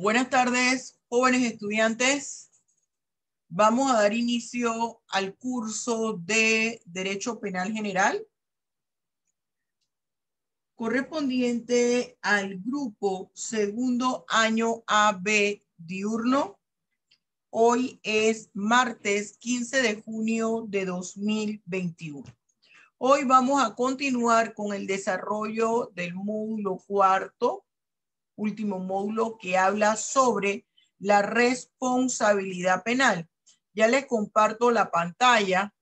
Buenas tardes, jóvenes estudiantes. Vamos a dar inicio al curso de Derecho Penal General, correspondiente al grupo segundo año AB diurno. Hoy es martes 15 de junio de 2021. Hoy vamos a continuar con el desarrollo del módulo cuarto, último módulo que habla sobre la responsabilidad penal. Ya les comparto la pantalla.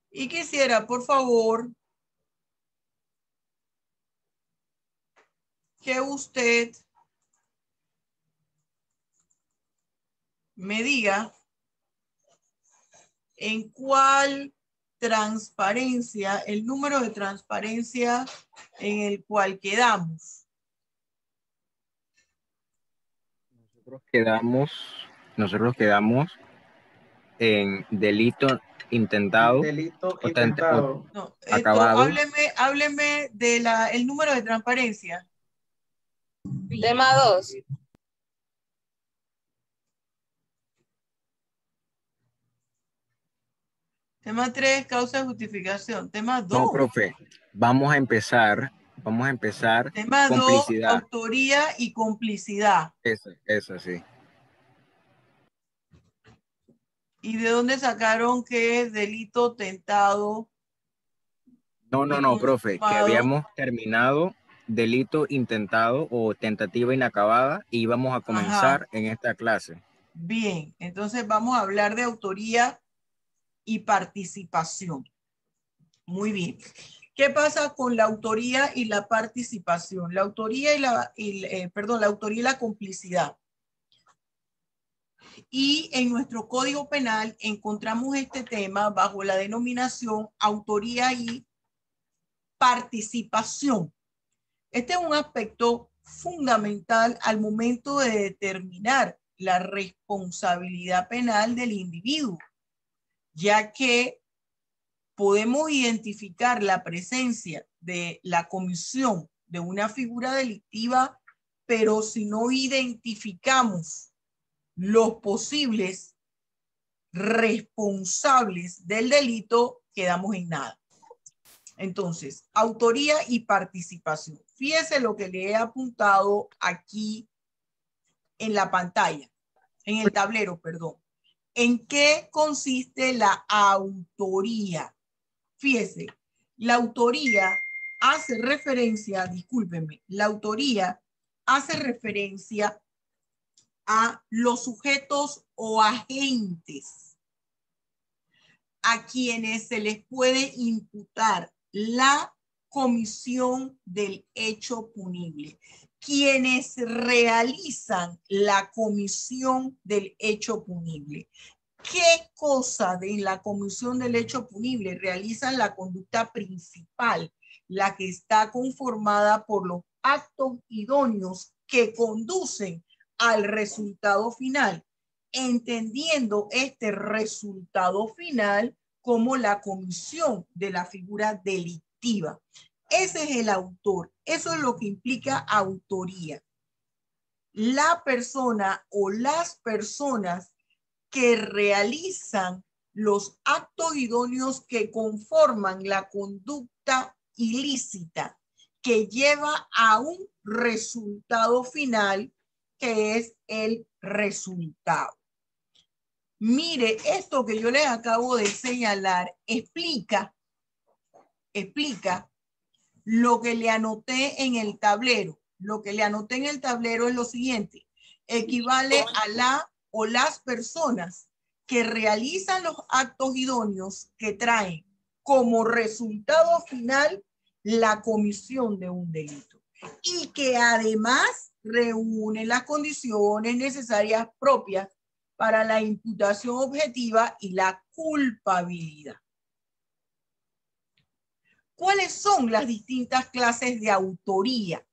Y quisiera, por favor, que usted me diga en cuál transparencia, el número de transparencia en el cual quedamos. Nosotros quedamos en delito intentado. Delito intentado. No, Acabado. hábleme de el número de transparencia. Tema 2. Tema 3, causa de justificación. Tema 2. No, profe, vamos a empezar. Tema 2, complicidad. autoría y complicidad. Eso sí. ¿Y de dónde sacaron que es delito tentado? No, profe, que habíamos terminado delito intentado o tentativa inacabada y íbamos a comenzar en esta clase. Bien, entonces vamos a hablar de autoría y participación. Muy bien. ¿Qué pasa con la autoría y la participación? La autoría la autoría y la complicidad. Y en nuestro Código Penal encontramos este tema bajo la denominación autoría y participación. Este es un aspecto fundamental al momento de determinar la responsabilidad penal del individuo, ya que podemos identificar la presencia de la comisión de una figura delictiva, pero si no identificamos los posibles responsables del delito, quedamos en nada. Entonces, autoría y participación. Fíjese lo que le he apuntado aquí en la pantalla, en el tablero, perdón. ¿En qué consiste la autoría? Fíjese, la autoría hace referencia, discúlpenme, la autoría hace referencia a los sujetos o agentes a quienes se les puede imputar la comisión del hecho punible. Quienes realizan la comisión del hecho punible. ¿Qué cosa de la comisión del hecho punible realizan la conducta principal, la que está conformada por los actos idóneos que conducen al resultado final, entendiendo este resultado final como la comisión de la figura delictiva? Ese es el autor. Eso es lo que implica autoría. La persona o las personas que realizan los actos idóneos que conforman la conducta ilícita que lleva a un resultado final, que es el resultado. Mire, esto que yo les acabo de señalar explica lo que le anoté en el tablero. Lo que le anoté en el tablero es lo siguiente: equivale a la o las personas que realizan los actos idóneos que traen como resultado final la comisión de un delito y que además reúnen las condiciones necesarias propias para la imputación objetiva y la culpabilidad. ¿Cuáles son las distintas clases de autoría?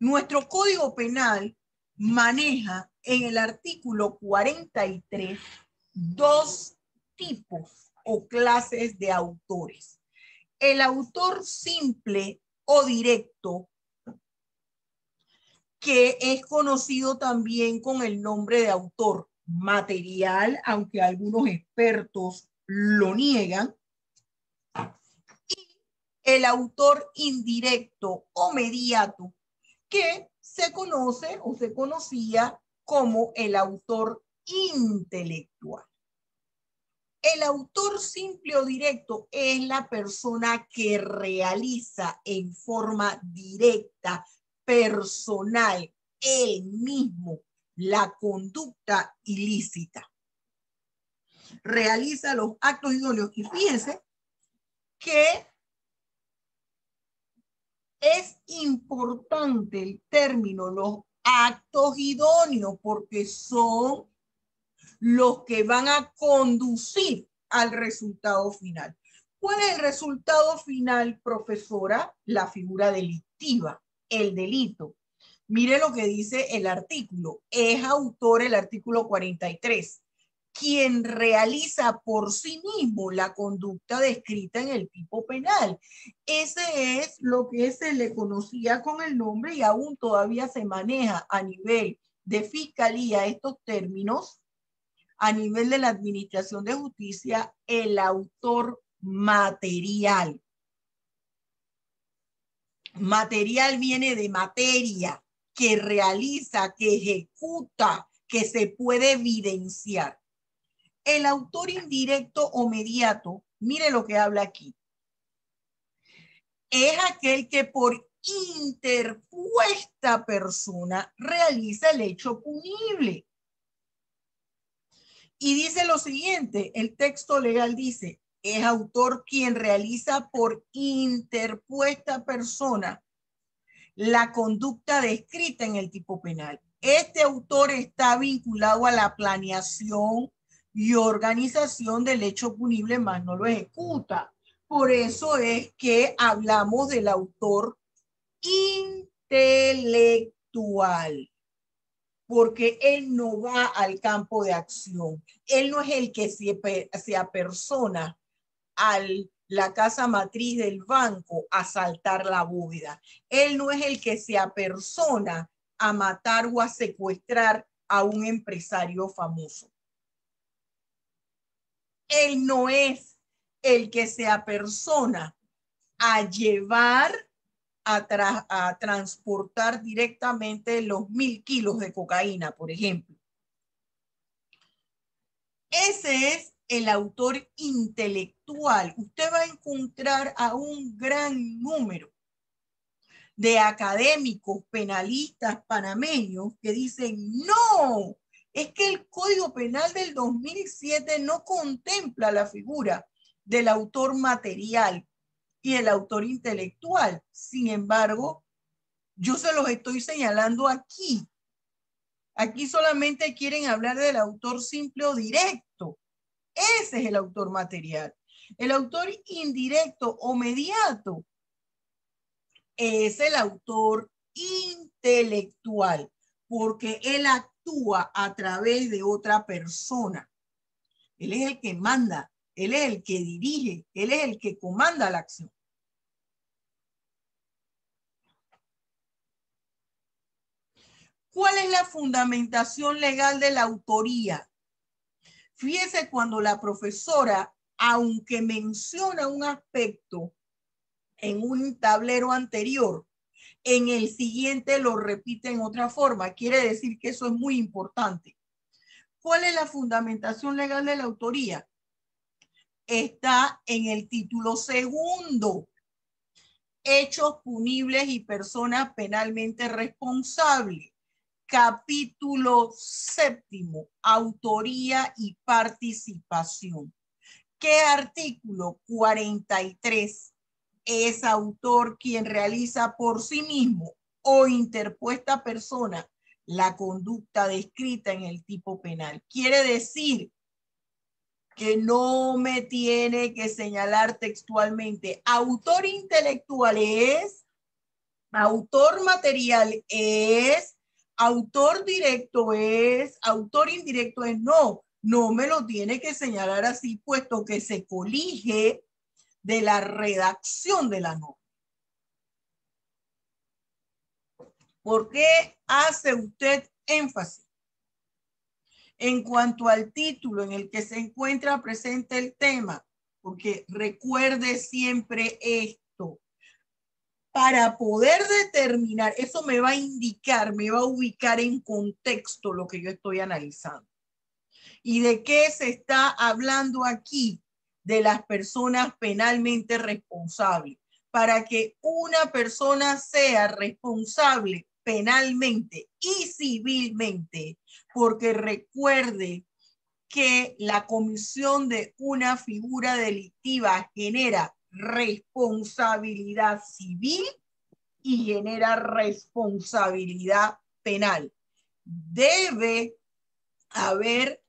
Nuestro Código Penal maneja en el artículo 43 dos tipos o clases de autores. El autor simple o directo, que es conocido también con el nombre de autor material, aunque algunos expertos lo niegan, y el autor indirecto o mediato, que se conoce o se conocía como el autor intelectual. El autor simple o directo es la persona que realiza en forma directa, personal, él mismo, la conducta ilícita. Realiza los actos idóneos. Y fíjense que es importante el término, los actos idóneos, porque son los que van a conducir al resultado final. ¿Cuál es el resultado final, profesora? La figura delictiva, el delito. Mire lo que dice el artículo. Es autor, el artículo 43, quien realiza por sí mismo la conducta descrita en el tipo penal. Ese es lo que se le conocía con el nombre y aún todavía se maneja a nivel de fiscalía estos términos. A nivel de la Administración de Justicia, el autor material. Material viene de materia, que realiza, que ejecuta, que se puede evidenciar. El autor indirecto o mediato, mire lo que habla aquí, es aquel que por interpuesta persona realiza el hecho punible. Y dice lo siguiente, el texto legal dice, es autor quien realiza por interpuesta persona la conducta descrita en el tipo penal. Este autor está vinculado a la planeación y organización del hecho punible, más no lo ejecuta. Por eso es que hablamos del autor intelectual, porque él no va al campo de acción. Él no es el que se apersona a la casa matriz del banco a asaltar la bóveda. Él no es el que se apersona a matar o a secuestrar a un empresario famoso. Él no es el que se apersona a llevar a transportar directamente los 1.000 kilos de cocaína, por ejemplo. Ese es el autor intelectual. Usted va a encontrar a un gran número de académicos penalistas panameños que dicen, no, es que el Código Penal del 2007 no contempla la figura del autor material y el autor intelectual. Sin embargo, yo se los estoy señalando aquí. Aquí solamente quieren hablar del autor simple o directo. Ese es el autor material. El autor indirecto o mediato es el autor intelectual, porque él actúa a través de otra persona. Él es el que manda, él es el que dirige, él es el que comanda la acción. ¿Cuál es la fundamentación legal de la autoría? Fíjese cuando la profesora, aunque menciona un aspecto en un tablero anterior, en el siguiente lo repite en otra forma. Quiere decir que eso es muy importante. ¿Cuál es la fundamentación legal de la autoría? Está en el título segundo. Hechos punibles y personas penalmente responsables. Capítulo séptimo, autoría y participación. ¿Qué artículo? 43. Es autor quien realiza por sí mismo o interpuesta persona la conducta descrita en el tipo penal. Quiere decir que no me tiene que señalar textualmente. Autor intelectual es, autor material es, autor directo es, autor indirecto es, no. no me lo tiene que señalar así, puesto que se colige de la redacción de la norma. ¿Por qué hace usted énfasis en cuanto al título en el que se encuentra presente el tema? Porque recuerde siempre esto. Para poder determinar, eso me va a indicar, me va a ubicar en contexto lo que yo estoy analizando. ¿Y de qué se está hablando aquí? De las personas penalmente responsables. Para que una persona sea responsable penalmente y civilmente, porque recuerde que la comisión de una figura delictiva genera responsabilidad civil y genera responsabilidad penal. Debe haber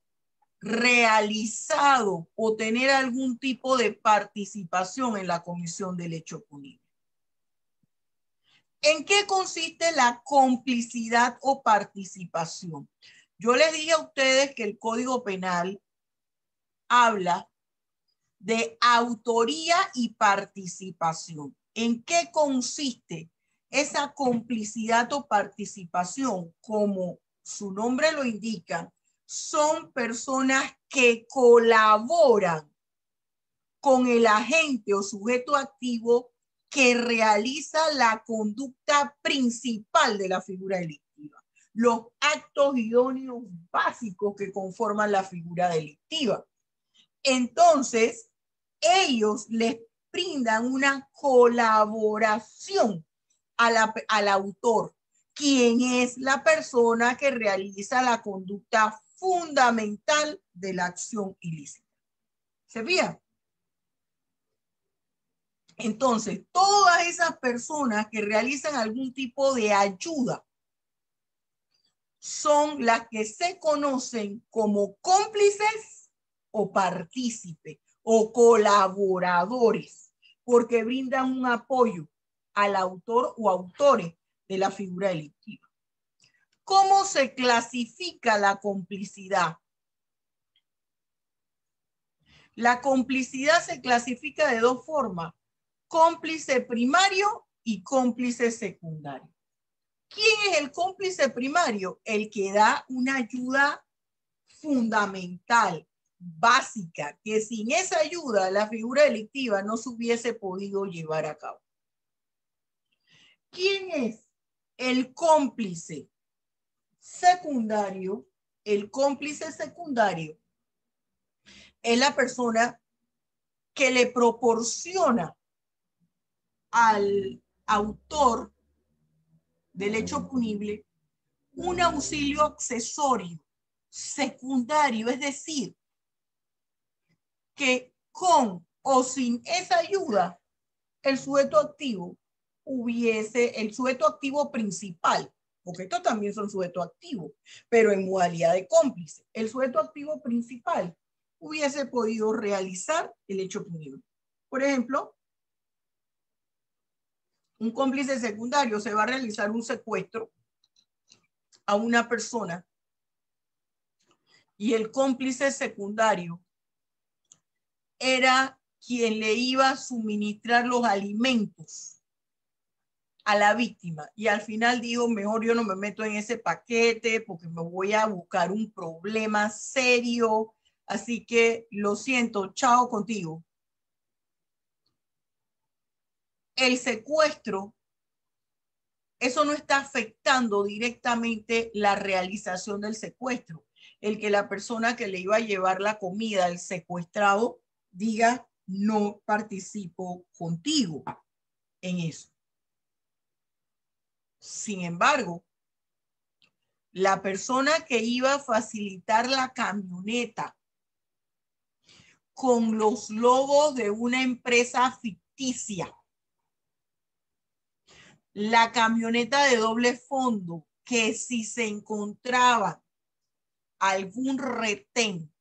realizado o tener algún tipo de participación en la comisión del hecho punible. ¿En qué consiste la complicidad o participación? Yo les dije a ustedes que el Código Penal habla de autoría y participación. ¿En qué consiste esa complicidad o participación? Como su nombre lo indica, son personas que colaboran con el agente o sujeto activo que realiza la conducta principal de la figura delictiva, los actos idóneos básicos que conforman la figura delictiva. Entonces, ellos les brindan una colaboración al autor, quien es la persona que realiza la conducta fundamental de la acción ilícita. ¿Se fija? Entonces, todas esas personas que realizan algún tipo de ayuda son las que se conocen como cómplices o partícipes o colaboradores, porque brindan un apoyo al autor o autores de la figura delictiva. ¿Cómo se clasifica la complicidad? La complicidad se clasifica de dos formas: cómplice primario y cómplice secundario. ¿Quién es el cómplice primario? El que da una ayuda fundamental, básica, que sin esa ayuda la figura delictiva no se hubiese podido llevar a cabo. ¿Quién es el cómplice secundario? El cómplice secundario es la persona que le proporciona al autor del hecho punible un auxilio accesorio secundario, es decir, que con o sin esa ayuda el sujeto activo el sujeto activo principal, porque estos también son sujetos activos, pero en modalidad de cómplice, el sujeto activo principal hubiese podido realizar el hecho punible. Por ejemplo, un cómplice secundario se va a realizar un secuestro a una persona y el cómplice secundario era quien le iba a suministrar los alimentos a la víctima, y al final dijo: mejor yo no me meto en ese paquete porque me voy a buscar un problema serio, así que lo siento, chao contigo. El secuestro, eso no está afectando directamente la realización del secuestro. El que la persona que le iba a llevar la comida al secuestrado diga: no participo contigo en eso. Sin embargo, la persona que iba a facilitar la camioneta con los logos de una empresa ficticia, la camioneta de doble fondo, que si se encontraba algún retén,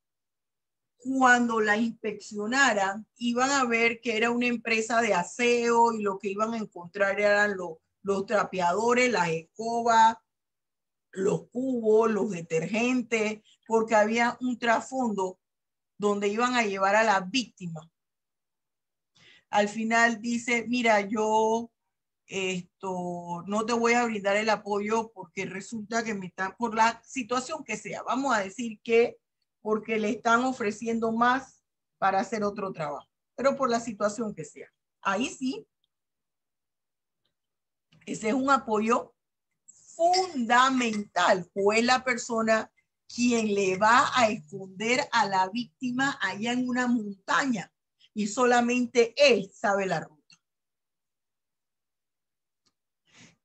cuando la inspeccionaran, iban a ver que era una empresa de aseo y lo que iban a encontrar eran los trapeadores, las escobas, los cubos, los detergentes, porque había un trasfondo donde iban a llevar a la víctima. Al final dice, mira, yo no te voy a brindar el apoyo porque resulta que me están, por la situación que sea, vamos a decir que porque le están ofreciendo más para hacer otro trabajo, pero por la situación que sea. Ahí sí, ese es un apoyo fundamental, o es la persona quien le va a esconder a la víctima allá en una montaña y solamente él sabe la ruta.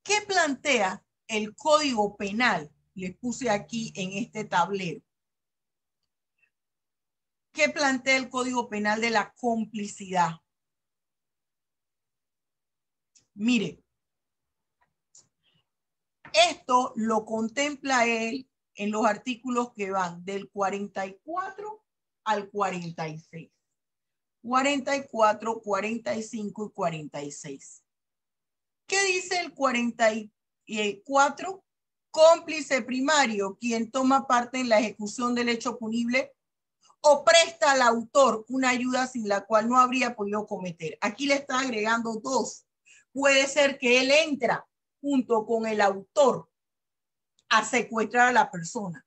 ¿Qué plantea el Código Penal? Les puse aquí en este tablero. ¿Qué plantea el Código Penal de la complicidad? Mire, esto lo contempla él en los artículos que van del 44 al 46. 44, 45 y 46. ¿Qué dice el 44? Cómplice primario, quien toma parte en la ejecución del hecho punible o presta al autor una ayuda sin la cual no habría podido cometer. Aquí le está agregando dos. Puede ser que él entra junto con el autor a secuestrar a la persona.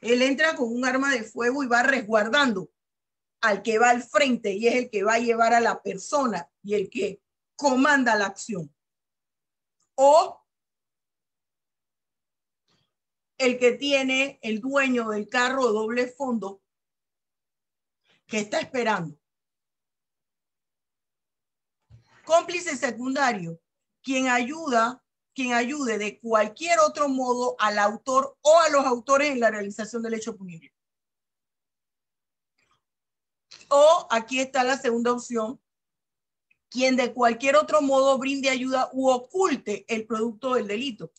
Él entra con un arma de fuego y va resguardando al que va al frente y es el que va a llevar a la persona y el que comanda la acción. O el que tiene el dueño del carro doble fondo que está esperando. Cómplice secundario, quien ayude de cualquier otro modo al autor o a los autores en la realización del hecho punible. O aquí está la segunda opción, quien de cualquier otro modo brinde ayuda u oculte el producto del delito.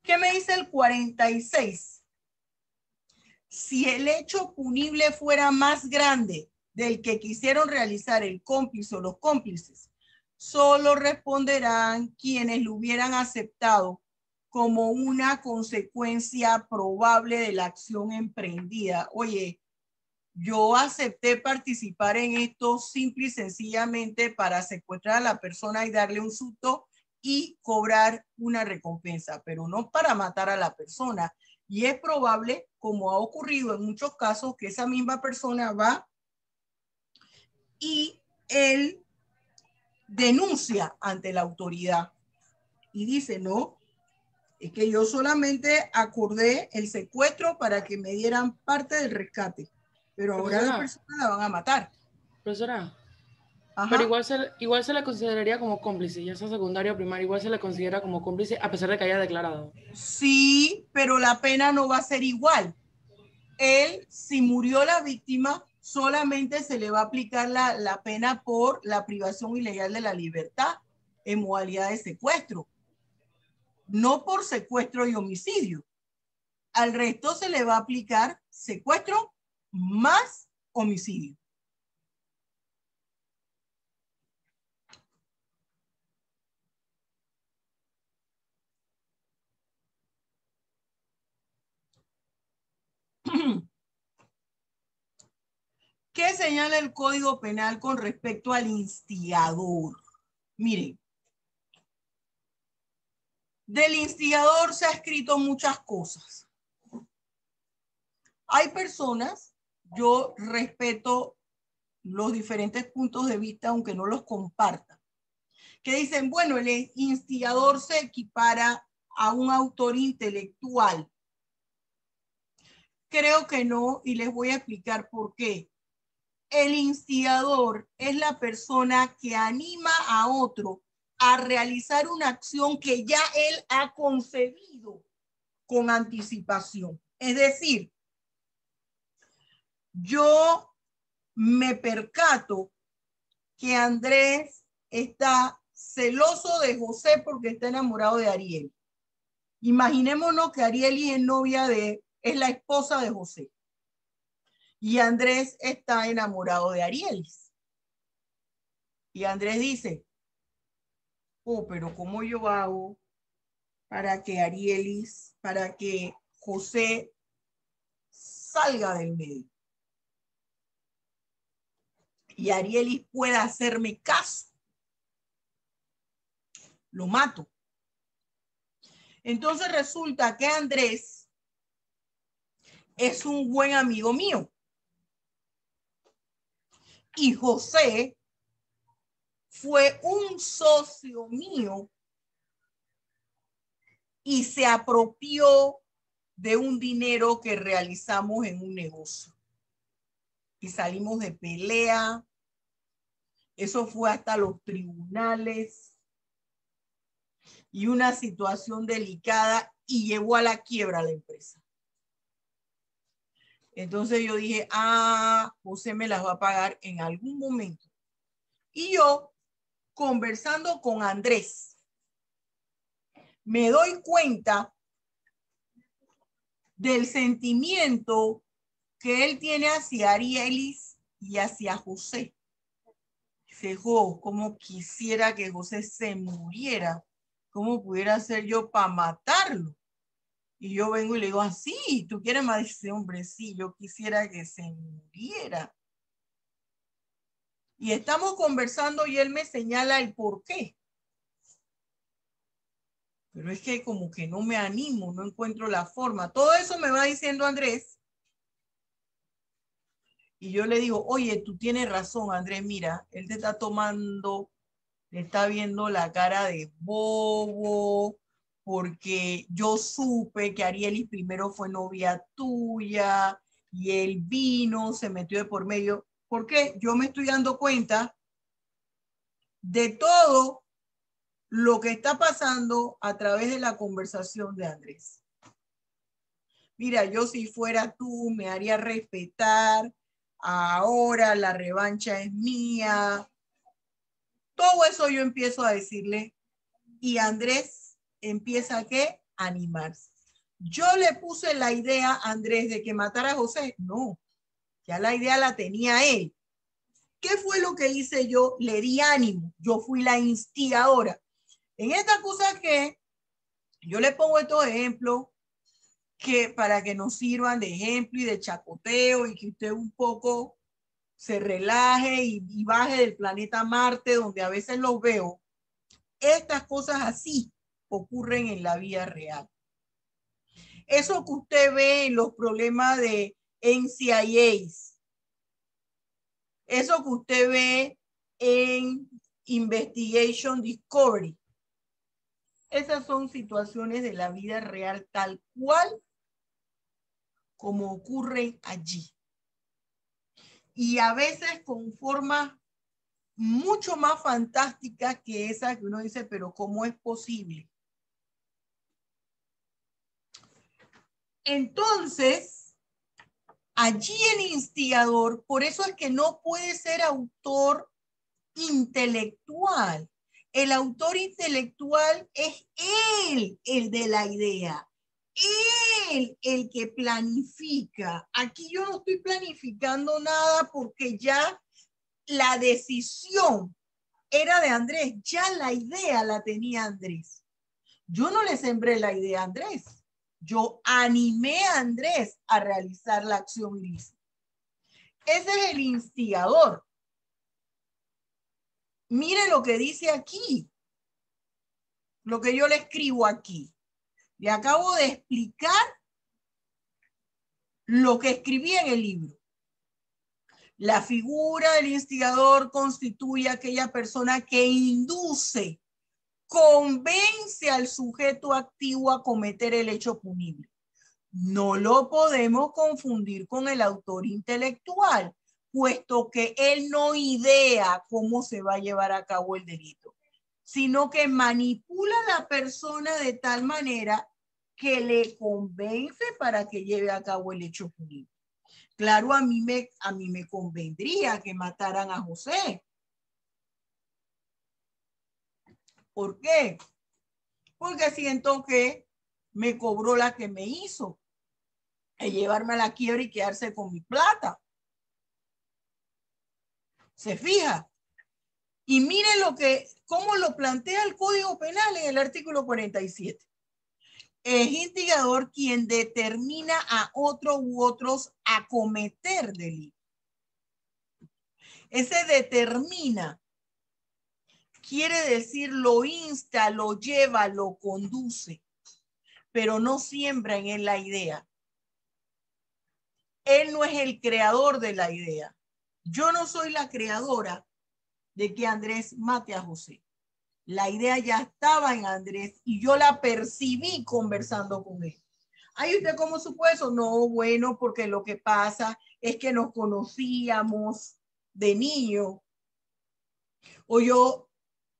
¿Qué me dice el 46? Si el hecho punible fuera más grande del que quisieron realizar el cómplice o los cómplices, solo responderán quienes lo hubieran aceptado como una consecuencia probable de la acción emprendida. Oye, yo acepté participar en esto simple y sencillamente para secuestrar a la persona y darle un susto y cobrar una recompensa, pero no para matar a la persona. Y es probable, como ha ocurrido en muchos casos, que esa misma persona va y él denuncia ante la autoridad y dice, no, es que yo solamente acordé el secuestro para que me dieran parte del rescate, pero ahora la persona la van a matar. Profesora, ajá, pero igual se le consideraría como cómplice, ya sea secundario o primario, igual se le considera como cómplice a pesar de que haya declarado. Sí, pero la pena no va a ser igual. Él, si murió la víctima, solamente se le va a aplicar la pena por la privación ilegal de la libertad en modalidad de secuestro, no por secuestro y homicidio. Al resto se le va a aplicar secuestro más homicidio. ¿Qué señala el Código Penal con respecto al instigador? Miren, del instigador se ha escrito muchas cosas. Hay personas, yo respeto los diferentes puntos de vista, aunque no los comparta, que dicen, bueno, el instigador se equipara a un autor intelectual. Creo que no, y les voy a explicar por qué. El instigador es la persona que anima a otro a realizar una acción que ya él ha concebido con anticipación. Es decir, yo me percato que Andrés está celoso de José porque está enamorado de Ariel. Imaginémonos que Ariel es la esposa de José. Y Andrés está enamorado de Ariel. Y Andrés dice, oh, pero ¿cómo yo hago para que José salga del medio. Y Arielis pueda hacerme caso. Lo mato. Entonces resulta que Andrés es un buen amigo mío. Y José fue un socio mío y se apropió de un dinero que realizamos en un negocio. Y salimos de pelea. Eso fue hasta los tribunales. Y una situación delicada y llevó a la quiebra la empresa. Entonces yo dije, José me las va a pagar en algún momento. Y yo, conversando con Andrés, me doy cuenta del sentimiento que él tiene hacia Arielis y hacia José. Dice, cómo quisiera que José se muriera. ¿Cómo pudiera ser yo para matarlo? Y yo vengo y le digo, sí, ¿tú quieres más? Dice, hombre, sí, yo quisiera que se muriera. Y estamos conversando y él me señala el por qué. Pero es que como que no me animo, no encuentro la forma. Todo eso me va diciendo Andrés. Y yo le digo, oye, tú tienes razón, Andrés, mira, él te está tomando, le está viendo la cara de bobo, porque yo supe que Arielis primero fue novia tuya y él vino, se metió de por medio. Porque yo me estoy dando cuenta de todo lo que está pasando a través de la conversación de Andrés. Mira, yo si fuera tú me haría respetar, ahora la revancha es mía. Todo eso yo empiezo a decirle y Andrés empieza a animarse. Yo le puse la idea a Andrés de que matara a José. No, ya la idea la tenía él. ¿Qué fue lo que hice yo? Le di ánimo. Yo fui la instigadora. En esta cosa que yo le pongo estos ejemplos que para que nos sirvan de ejemplo y de chacoteo y que usted un poco se relaje y baje del planeta Marte, donde a veces los veo. Estas cosas así ocurren en la vida real. Eso que usted ve en los problemas de NCIS, eso que usted ve en Investigation Discovery, esas son situaciones de la vida real tal cual como ocurren allí. Y a veces con formas mucho más fantásticas que esa que uno dice, pero ¿cómo es posible? Entonces, allí el instigador, por eso es que no puede ser autor intelectual. El autor intelectual es él, el de la idea. Él, el que planifica. Aquí yo no estoy planificando nada porque ya la decisión era de Andrés. Ya la idea la tenía Andrés. Yo no le sembré la idea a Andrés. Yo animé a Andrés a realizar la acción ilícita. Ese es el instigador. Mire lo que dice aquí. Lo que yo le escribo aquí. Le acabo de explicar lo que escribí en el libro. La figura del instigador constituye aquella persona que induce, convence al sujeto activo a cometer el hecho punible. No lo podemos confundir con el autor intelectual, puesto que él no idea cómo se va a llevar a cabo el delito, sino que manipula a la persona de tal manera que le convence para que lleve a cabo el hecho punible. Claro, a mí me convendría que mataran a José. ¿Por qué? Porque siento que me cobró la que me hizo, el llevarme a la quiebra y quedarse con mi plata. ¿Se fija? Y miren cómo lo plantea el Código Penal en el artículo 47. Es instigador quien determina a otro u otros a cometer delito. Ese determina quiere decir lo insta, lo lleva, lo conduce, pero no siembra en él la idea. Él no es el creador de la idea. Yo no soy la creadora de que Andrés mate a José. La idea ya estaba en Andrés y yo la percibí conversando con él. ¿Ay, usted cómo supo eso? No, bueno, porque lo que pasa es que nos conocíamos de niño. O yo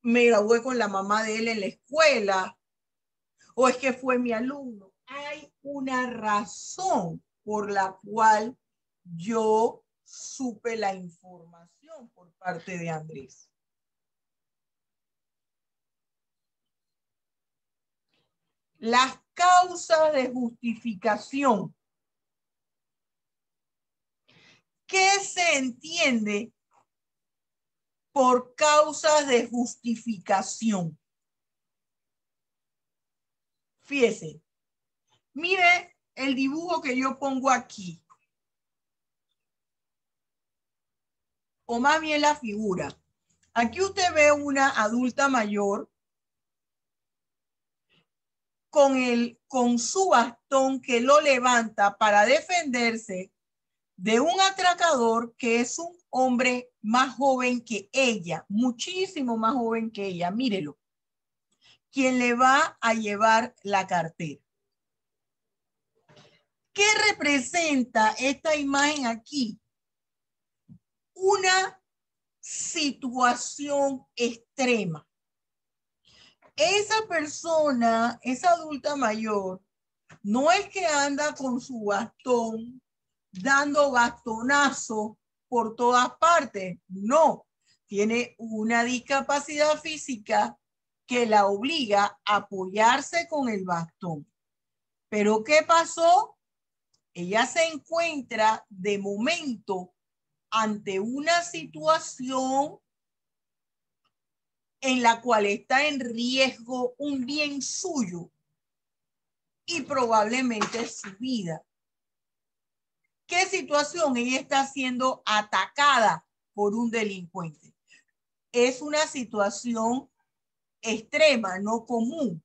me gradué con la mamá de él en la escuela. O es que fue mi alumno. Hay una razón por la cual yo supe la información por parte de Andrés. Las causas de justificación. ¿Qué se entiende por causas de justificación? Fíjese, mire el dibujo que yo pongo aquí. O más bien la figura. Aquí usted ve una adulta mayor con su bastón que lo levanta para defenderse de un atracador que es un hombre más joven que ella, muchísimo más joven que ella. Mírelo. Quien le va a llevar la cartera. ¿Qué representa esta imagen aquí? Una situación extrema. Esa persona, esa adulta mayor, no es que anda con su bastón dando bastonazos por todas partes. No, tiene una discapacidad física que la obliga a apoyarse con el bastón. ¿Pero qué pasó? Ella se encuentra de momento ante una situación en la cual está en riesgo un bien suyo y probablemente su vida. ¿Qué situación? Ella está siendo atacada por un delincuente. Es una situación extrema, no común.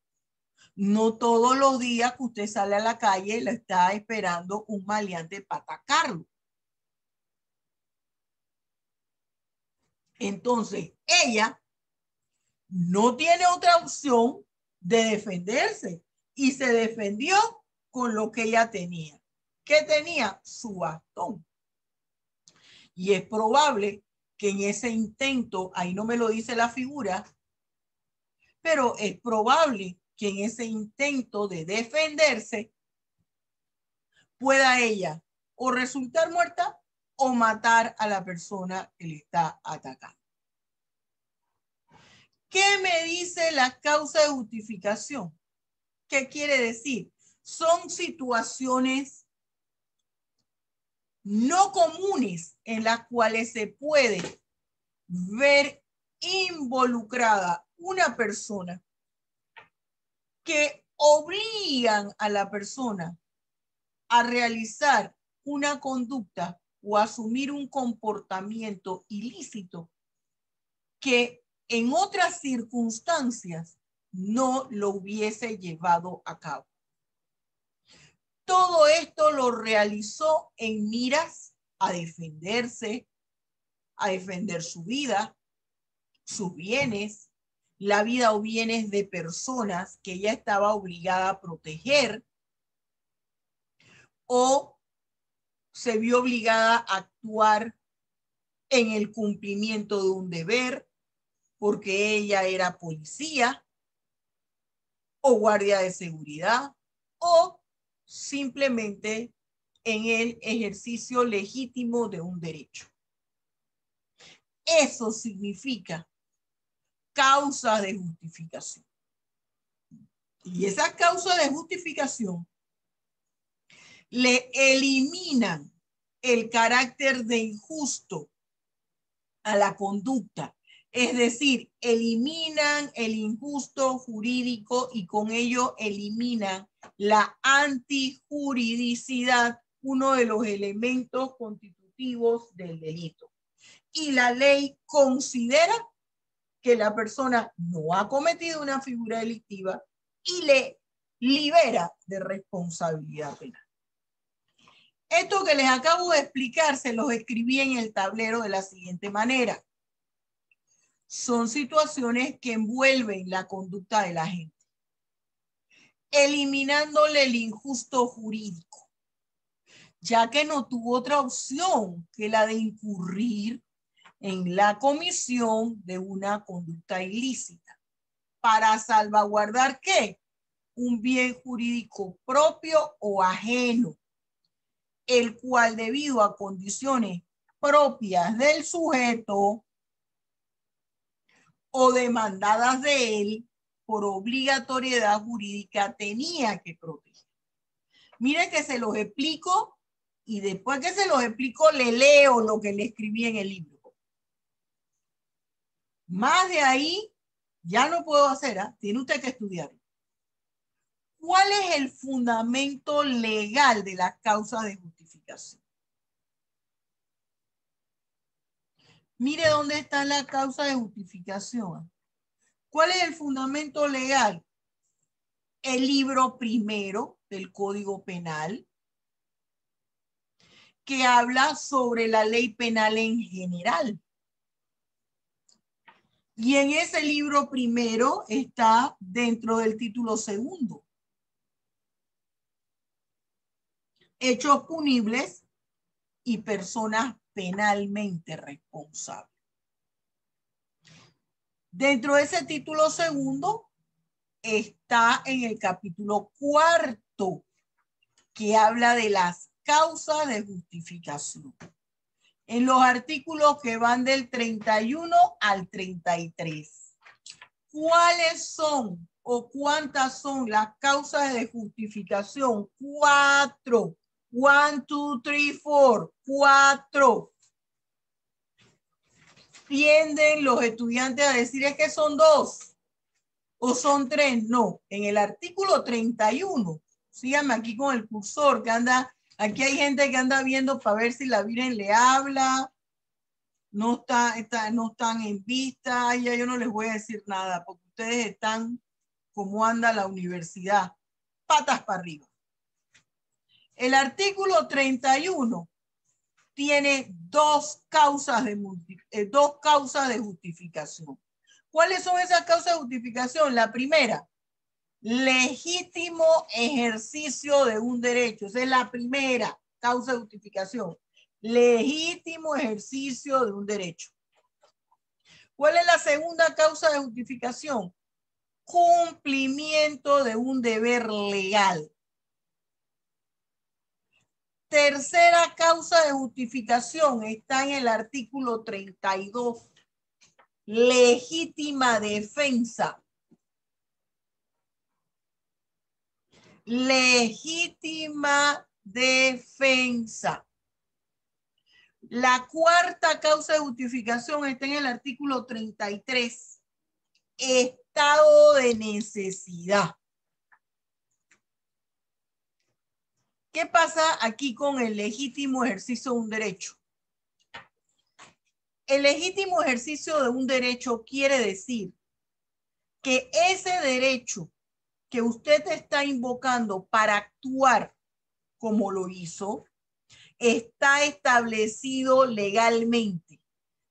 No todos los días que usted sale a la calle le está esperando un maleante para atacarlo. Entonces, ella no tiene otra opción de defenderse y se defendió con lo que ella tenía. ¿Qué tenía? Su bastón. Y es probable que en ese intento, ahí no me lo dice la figura, pero es probable que en ese intento de defenderse pueda ella o resultar muerta o matar a la persona que le está atacando. ¿Qué me dice la causa de justificación? ¿Qué quiere decir? Son situaciones no comunes en las cuales se puede ver involucrada una persona que obligan a la persona a realizar una conducta o asumir un comportamiento ilícito que en otras circunstancias no lo hubiese llevado a cabo. Todo esto lo realizó en miras a defenderse, a defender su vida, sus bienes, la vida o bienes de personas que ella estaba obligada a proteger, o se vio obligada a actuar en el cumplimiento de un deber porque ella era policía o guardia de seguridad, o simplemente en el ejercicio legítimo de un derecho. Eso significa causas de justificación. Y esas causas de justificación le eliminan el carácter de injusto a la conducta. Es decir, eliminan el injusto jurídico y con ello eliminan la antijuridicidad, uno de los elementos constitutivos del delito. Y la ley considera que la persona no ha cometido una figura delictiva y le libera de responsabilidad penal. Esto que les acabo de explicar se los escribí en el tablero de la siguiente manera. Son situaciones que envuelven la conducta de la gente, eliminándole el injusto jurídico, ya que no tuvo otra opción que la de incurrir en la comisión de una conducta ilícita para salvaguardar ¿qué? Un bien jurídico propio o ajeno, el cual debido a condiciones propias del sujeto o demandadas de él por obligatoriedad jurídica tenía que proteger. Mire que se los explico y después que se los explico le leo lo que le escribí en el libro. Más de ahí ya no puedo hacer, ¿eh? Tiene usted que estudiar. ¿Cuál es el fundamento legal de las causas de justificación? Mire dónde está la causa de justificación. ¿Cuál es el fundamento legal? El libro primero del Código Penal, que habla sobre la ley penal en general. Y en ese libro primero está dentro del título segundo. Hechos punibles y personas penalmente responsables. Dentro de ese título segundo está en el capítulo cuarto, que habla de las causas de justificación. En los artículos que van del 31 al 33. ¿Cuáles son o cuántas son las causas de justificación? 4. 1, 2, 3, 4. 4. Tienden los estudiantes a decir es que son 2 o son 3. No, en el artículo 31, síganme aquí con el cursor que anda, aquí hay gente que anda viendo para ver si la Virgen le habla, no están en vista, ya yo no les voy a decir nada porque ustedes están como anda la universidad, patas para arriba. El artículo 31 tiene dos causas de justificación. ¿Cuáles son esas causas de justificación? La primera, legítimo ejercicio de un derecho. Esa es la primera causa de justificación. Legítimo ejercicio de un derecho. ¿Cuál es la segunda causa de justificación? Cumplimiento de un deber legal. Tercera causa de justificación está en el artículo 32. Legítima defensa. Legítima defensa. La cuarta causa de justificación está en el artículo 33. Estado de necesidad. ¿Qué pasa aquí con el legítimo ejercicio de un derecho? El legítimo ejercicio de un derecho quiere decir que ese derecho que usted está invocando para actuar como lo hizo, está establecido legalmente.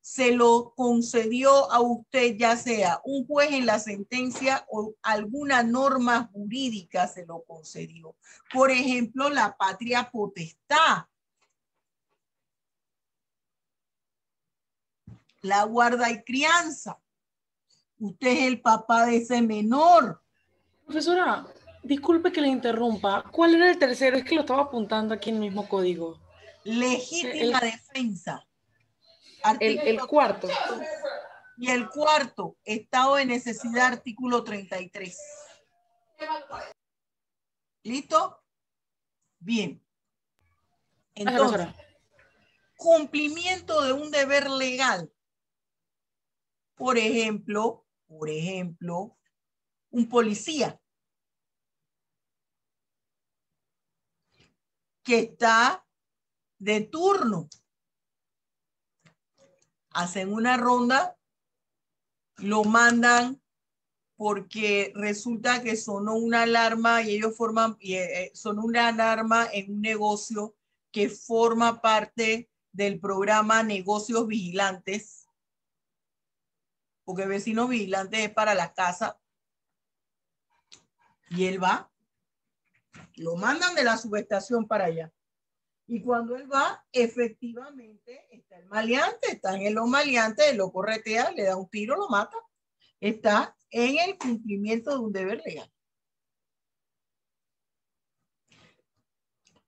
Se lo concedió a usted, ya sea un juez en la sentencia o alguna norma jurídica se lo concedió. Por ejemplo, la patria potestad, la guarda y crianza. Usted es el papá de ese menor. Profesora, disculpe que le interrumpa. ¿Cuál era el tercero? Es que lo estaba apuntando aquí en el mismo código. Legítima defensa. El cuarto. Y el cuarto, estado de necesidad, artículo 33. ¿Listo? Bien. Entonces, cumplimiento de un deber legal. Por ejemplo, un policía que está de turno. Hacen una ronda, lo mandan porque resulta que sonó una alarma y ellos sonó una alarma en un negocio que forma parte del programa Negocios Vigilantes, porque Vecinos Vigilantes es para la casa. Y él va, lo mandan de la subestación para allá. Y cuando él va, efectivamente está el maleante, está en los maleantes, lo corretea, le da un tiro, lo mata. Está en el cumplimiento de un deber legal.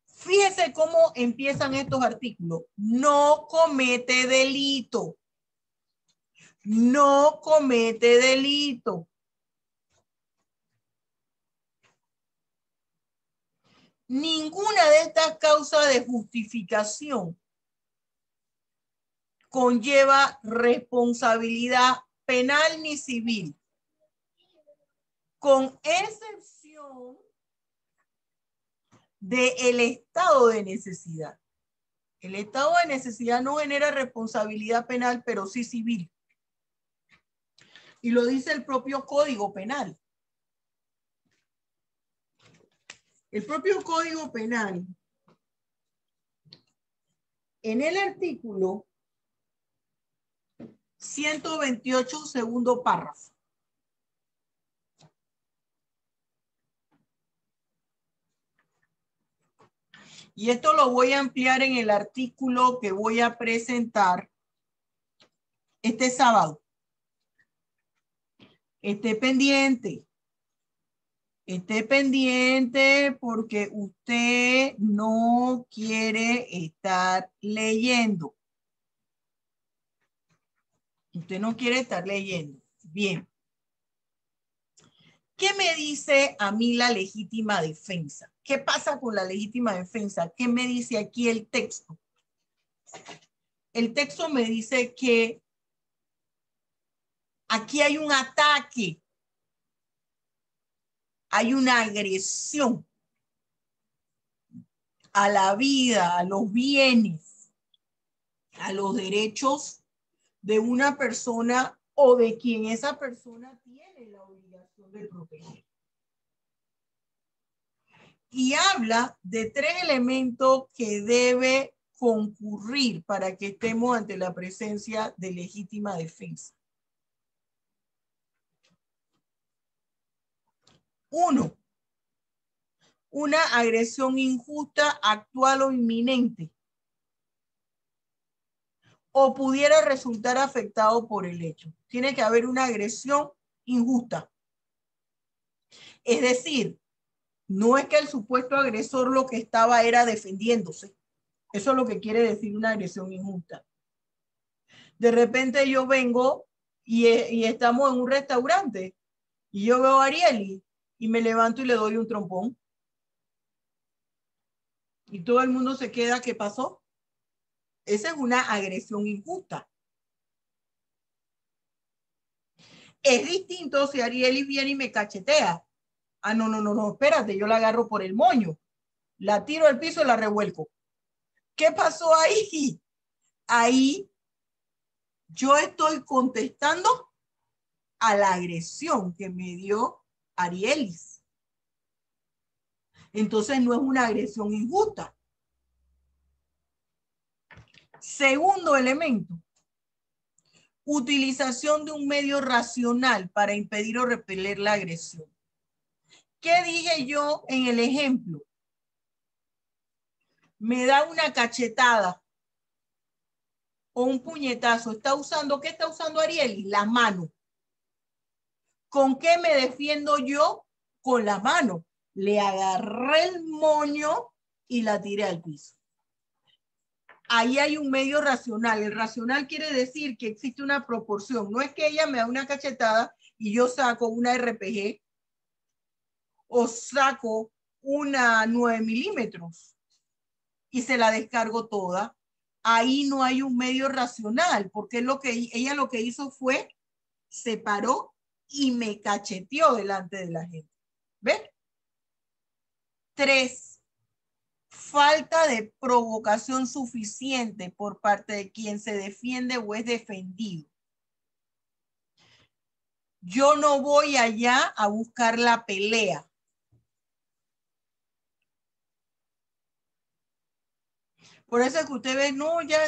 Fíjese cómo empiezan estos artículos. No comete delito. No comete delito. Ninguna de estas causas de justificación conlleva responsabilidad penal ni civil, con excepción del estado de necesidad. El estado de necesidad no genera responsabilidad penal, pero sí civil. Y lo dice el propio Código Penal. El propio Código Penal, en el artículo 128, segundo párrafo. Y esto lo voy a ampliar en el artículo que voy a presentar este sábado. Esté pendiente. Esté pendiente porque usted no quiere estar leyendo. Usted no quiere estar leyendo. Bien. ¿Qué me dice a mí la legítima defensa? ¿Qué pasa con la legítima defensa? ¿Qué me dice aquí el texto? El texto me dice que aquí hay un ataque, hay una agresión a la vida, a los bienes, a los derechos de una persona o de quien esa persona tiene la obligación de proteger. Y habla de 3 elementos que debe concurrir para que estemos ante la presencia de legítima defensa. 1. Una agresión injusta, actual o inminente, o pudiera resultar afectado por el hecho. Tiene que haber una agresión injusta. Es decir, no es que el supuesto agresor lo que estaba era defendiéndose. Eso es lo que quiere decir una agresión injusta. De repente yo vengo y estamos en un restaurante y yo veo a Ariely y me levanto y le doy un trompón. Y todo el mundo se queda, ¿qué pasó? Esa es una agresión injusta. Es distinto si Ariely viene y me cachetea. Ah, no, espérate, yo la agarro por el moño. La tiro al piso y la revuelco. ¿Qué pasó ahí? Ahí yo estoy contestando a la agresión que me dio Ariely. Entonces no es una agresión injusta. Segundo elemento, utilización de un medio racional para impedir o repeler la agresión. ¿Qué dije yo en el ejemplo? Me da una cachetada o un puñetazo. ¿Qué está usando Ariely? La mano. ¿Con qué me defiendo yo? Con la mano. Le agarré el moño y la tiré al piso. Ahí hay un medio racional. El racional quiere decir que existe una proporción. No es que ella me da una cachetada y yo saco una RPG o saco una 9 milímetros y se la descargo toda. Ahí no hay un medio racional, porque ella lo que hizo fue se paró y me cacheteó delante de la gente. ¿Ves? 3. falta de provocación suficiente por parte de quien se defiende o es defendido. Yo no voy allá a buscar la pelea. Por eso es que usted ve, no, ya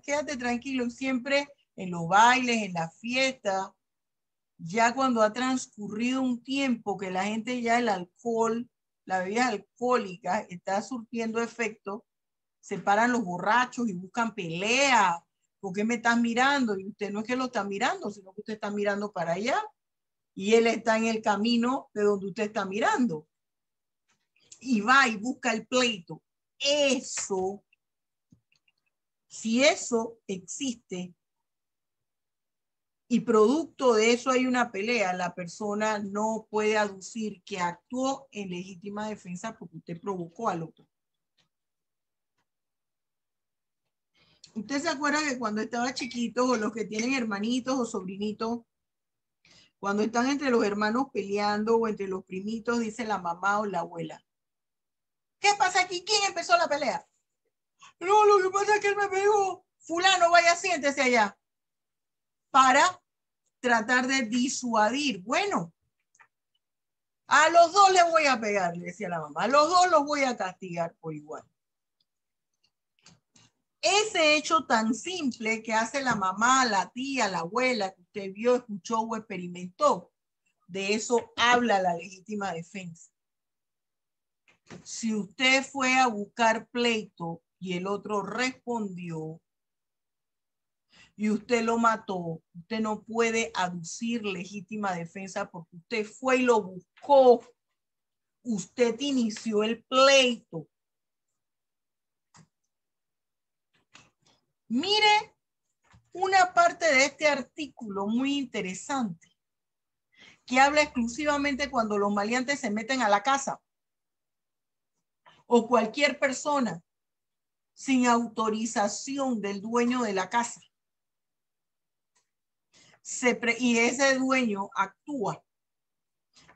quédate tranquilo. Siempre en los bailes, en las fiestas, ya cuando ha transcurrido un tiempo que la gente ya el alcohol, la bebida alcohólica está surtiendo efecto, se paran los borrachos y buscan pelea. ¿Por qué me estás mirando? Y usted no es que lo está mirando, sino que usted está mirando para allá y él está en el camino de donde usted está mirando. Y va y busca el pleito. Eso, si eso existe y producto de eso hay una pelea, la persona no puede aducir que actuó en legítima defensa porque usted provocó al otro. ¿Usted se acuerda que cuando estaba chiquito, o los que tienen hermanitos o sobrinitos, cuando están entre los hermanos peleando o entre los primitos, dice la mamá o la abuela: ¿qué pasa aquí? ¿Quién empezó la pelea? No, lo que pasa es que él me pegó. Fulano, vaya, siéntese allá. Para tratar de disuadir. Bueno, a los dos les voy a pegar, le decía la mamá. A los dos los voy a castigar por igual. Ese hecho tan simple que hace la mamá, la tía, la abuela, que usted vio, escuchó o experimentó, de eso habla la legítima defensa. Si usted fue a buscar pleito y el otro respondió y usted lo mató, usted no puede aducir legítima defensa porque usted fue y lo buscó. Usted inició el pleito. Mire una parte de este artículo muy interesante que habla exclusivamente cuando los maleantes se meten a la casa o cualquier persona sin autorización del dueño de la casa. Y ese dueño actúa.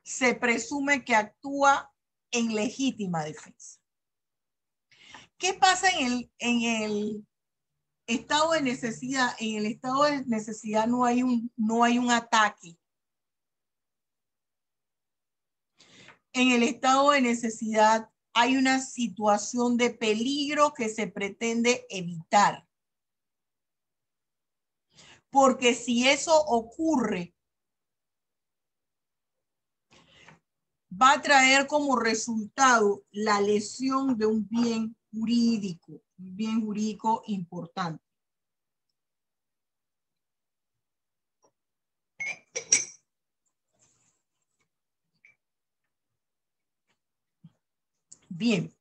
Se presume que actúa en legítima defensa. ¿Qué pasa en el estado de necesidad? En el estado de necesidad no hay un ataque. En el estado de necesidad hay una situación de peligro que se pretende evitar. Porque si eso ocurre, va a traer como resultado la lesión de un bien jurídico importante. Bien.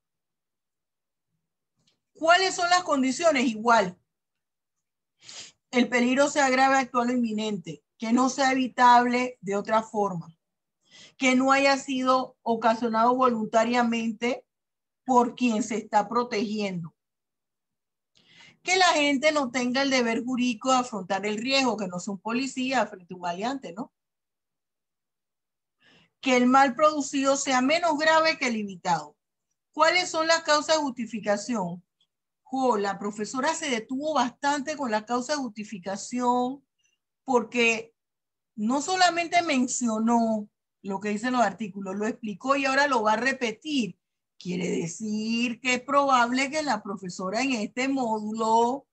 ¿Cuáles son las condiciones? Igual. El peligro sea grave, actual o inminente, que no sea evitable de otra forma, que no haya sido ocasionado voluntariamente por quien se está protegiendo, que la gente no tenga el deber jurídico de afrontar el riesgo, que no sea un policía frente a un maleante, ¿no? Que el mal producido sea menos grave que el evitado. ¿Cuáles son las causas de justificación? La profesora se detuvo bastante con la causa de justificación porque no solamente mencionó lo que dicen los artículos, lo explicó y ahora lo va a repetir. Quiere decir que es probable que la profesora en este módulo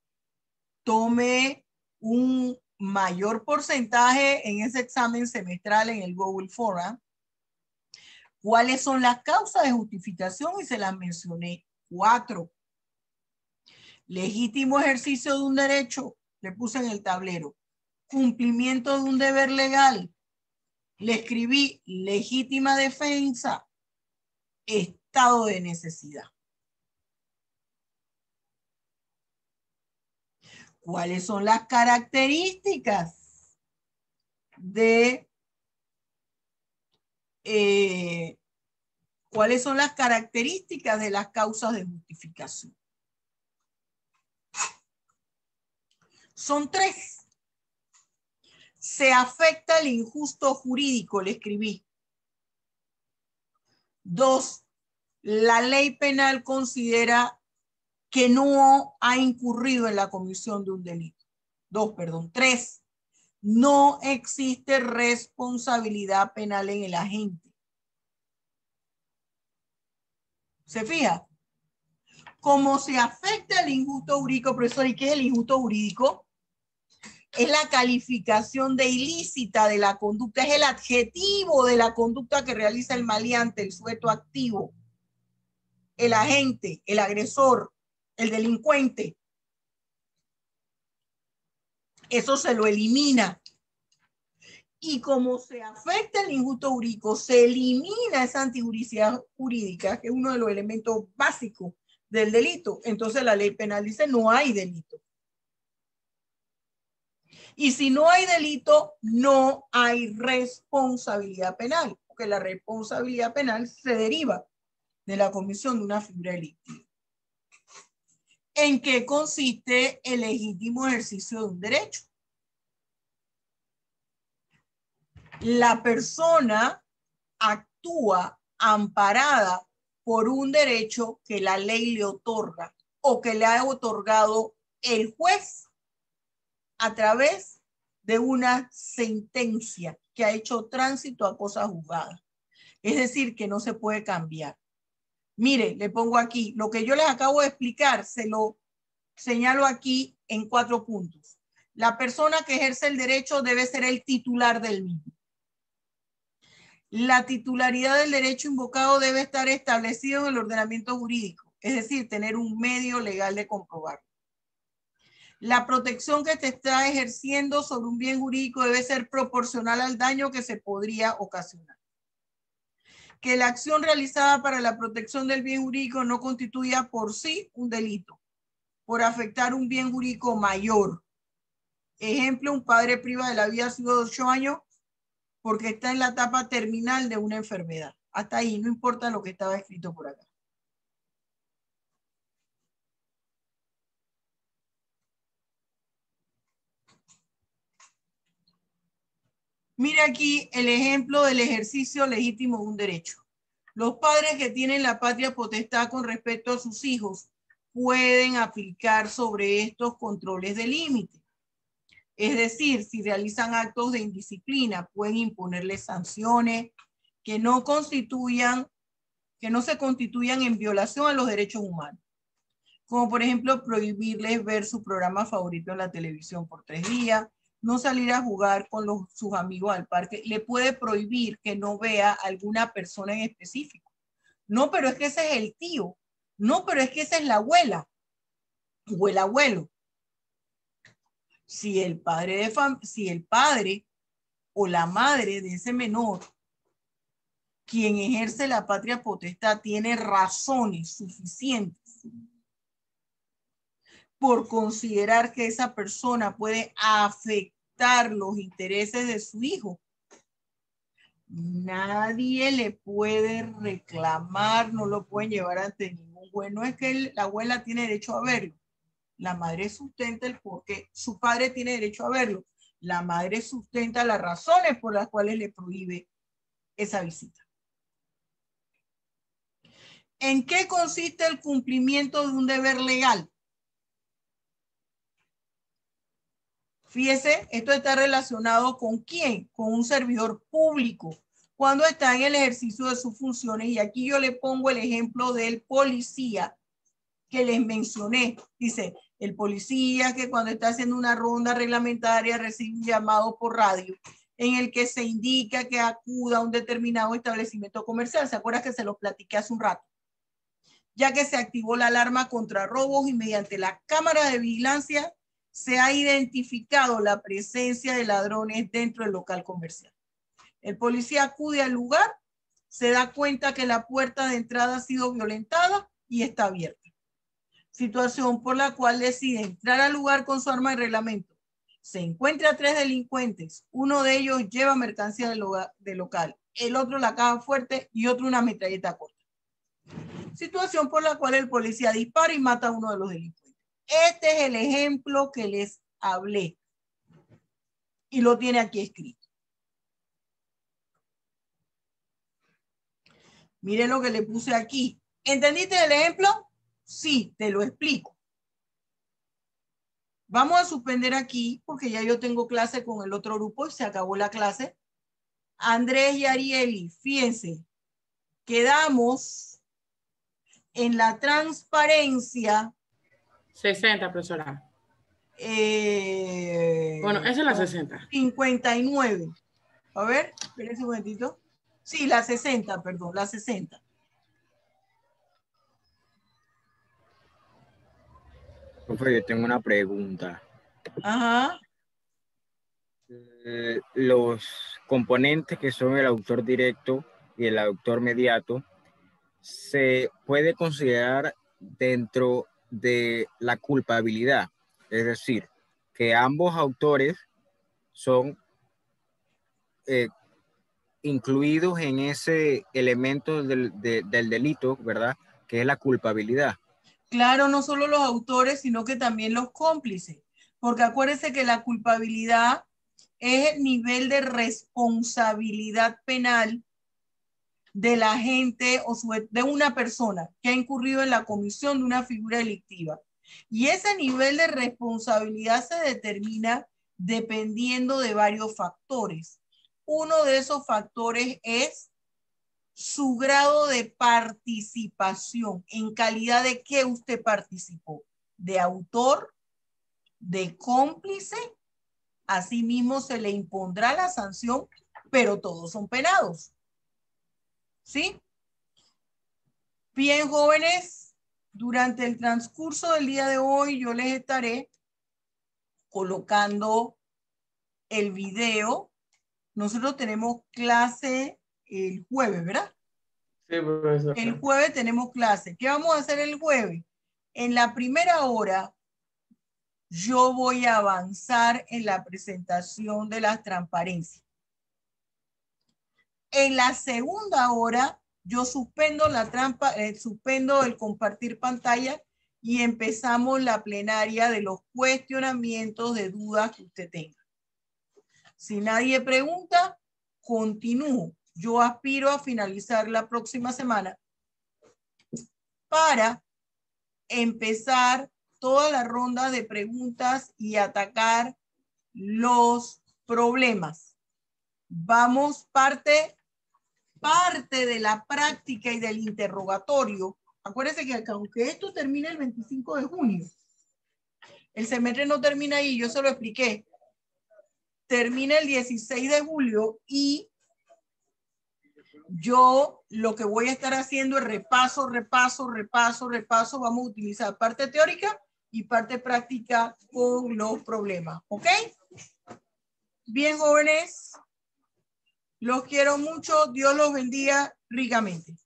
tome un mayor porcentaje en ese examen semestral en el Google Forum. ¿Cuáles son las causas de justificación? Y se las mencioné 4. Legítimo ejercicio de un derecho, le puse en el tablero. Cumplimiento de un deber legal, le escribí legítima defensa, estado de necesidad. ¿Cuáles son las características de cuáles son las características de las causas de justificación? Son 3. Se afecta el injusto jurídico, le escribí. 2. La ley penal considera que no ha incurrido en la comisión de un delito. 3. No existe responsabilidad penal en el agente. ¿Se fija? Como se afecta el injusto jurídico, profesor, ¿y qué es el injusto jurídico? Es la calificación de ilícita de la conducta, es el adjetivo de la conducta que realiza el maleante, el sujeto activo, el agente, el agresor, el delincuente. Eso se lo elimina. Y como se afecta el injusto jurídico, se elimina esa antijuricidad jurídica, que es uno de los elementos básicos del delito. Entonces la ley penal dice no hay delito. Y si no hay delito, no hay responsabilidad penal, porque la responsabilidad penal se deriva de la comisión de una figura delictiva. ¿En qué consiste el legítimo ejercicio de un derecho? La persona actúa amparada por un derecho que la ley le otorga o que le ha otorgado el juez a través de una sentencia que ha hecho tránsito a cosa juzgada. Es decir, que no se puede cambiar. Mire, le pongo aquí, lo que yo les acabo de explicar, se lo señalo aquí en 4 puntos. La persona que ejerce el derecho debe ser el titular del mismo. La titularidad del derecho invocado debe estar establecido en el ordenamiento jurídico, es decir, tener un medio legal de comprobarlo. La protección que te está ejerciendo sobre un bien jurídico debe ser proporcional al daño que se podría ocasionar. Que la acción realizada para la protección del bien jurídico no constituya por sí un delito, por afectar un bien jurídico mayor. Ejemplo, un padre priva de la vida a su hijo de 8 años porque está en la etapa terminal de una enfermedad. Hasta ahí, no importa lo que estaba escrito por acá. Mira aquí el ejemplo del ejercicio legítimo de un derecho. Los padres que tienen la patria potestad con respecto a sus hijos pueden aplicar sobre estos controles de límite. Es decir, si realizan actos de indisciplina, pueden imponerles sanciones que no se constituyan en violación a los derechos humanos. Como por ejemplo, prohibirles ver su programa favorito en la televisión por 3 días, no salir a jugar con sus amigos al parque. Le puede prohibir que no vea a alguna persona en específico. No, pero es que ese es el tío. No, pero es que esa es la abuela o el abuelo. Si el padre o la madre de ese menor, quien ejerce la patria potestad, tiene razones suficientes por considerar que esa persona puede afectar los intereses de su hijo, nadie le puede reclamar, no lo pueden llevar ante ningún juez. No es que la abuela tiene derecho a verlo. La madre sustenta el porqué. Su padre tiene derecho a verlo. La madre sustenta las razones por las cuales le prohíbe esa visita. ¿En qué consiste el cumplimiento de un deber legal? Fíjese, esto está relacionado con quién, con un servidor público, cuando está en el ejercicio de sus funciones. Y aquí yo le pongo el ejemplo del policía que les mencioné. Dice, el policía que cuando está haciendo una ronda reglamentaria recibe un llamado por radio en el que se indica que acuda a un determinado establecimiento comercial. ¿Se acuerdan que se los platiqué hace un rato? Ya que se activó la alarma contra robos y mediante la cámara de vigilancia se ha identificado la presencia de ladrones dentro del local comercial. El policía acude al lugar, se da cuenta que la puerta de entrada ha sido violentada y está abierta. Situación por la cual decide entrar al lugar con su arma de reglamento. Se encuentra 3 delincuentes. Uno de ellos lleva mercancía del local, el otro la caja fuerte y otro una metralleta corta. Situación por la cual el policía dispara y mata a uno de los delincuentes. Este es el ejemplo que les hablé y lo tiene aquí escrito. Miren lo que le puse aquí. ¿Entendiste el ejemplo? Sí, te lo explico. Vamos a suspender aquí porque ya yo tengo clase con el otro grupo y se acabó la clase. Andrés y Arieli, fíjense, quedamos en la transparencia. 60, profesora. Bueno, esa es la 60. 59. A ver, espérense un momentito. Sí, la 60, perdón, la 60. Profe, yo tengo una pregunta. Ajá. Los componentes que son el autor directo y el autor mediato, ¿se puede considerar dentro de la culpabilidad? Es decir, que ambos autores son incluidos en ese elemento del delito, ¿verdad? Que es la culpabilidad. Claro, no solo los autores, sino que también los cómplices. Porque acuérdense que la culpabilidad es el nivel de responsabilidad penal de la gente o de una persona que ha incurrido en la comisión de una figura delictiva. Y ese nivel de responsabilidad se determina dependiendo de varios factores. Uno de esos factores es su grado de participación. ¿En calidad de qué usted participó? ¿De autor? ¿De cómplice? Asimismo se le impondrá la sanción, pero todos son penados. ¿Sí? Bien, jóvenes, durante el transcurso del día de hoy yo les estaré colocando el video. Nosotros tenemos clase el jueves, ¿verdad? Sí, profesor. El jueves tenemos clase. ¿Qué vamos a hacer el jueves? En la primera hora yo voy a avanzar en la presentación de las transparencias. En la segunda hora yo suspendo suspendo el compartir pantalla y empezamos la plenaria de los cuestionamientos de dudas que usted tenga. Si nadie pregunta, continúo. Yo aspiro a finalizar la próxima semana para empezar toda la ronda de preguntas y atacar los problemas. Vamos parte de la práctica y del interrogatorio. Acuérdense que aunque esto termine el 25 de junio, el semestre no termina ahí, yo se lo expliqué. Termina el 16 de julio y yo lo que voy a estar haciendo es repaso. Vamos a utilizar parte teórica y parte práctica con los problemas. ¿Ok? Bien, jóvenes. Los quiero mucho. Dios los bendiga ricamente.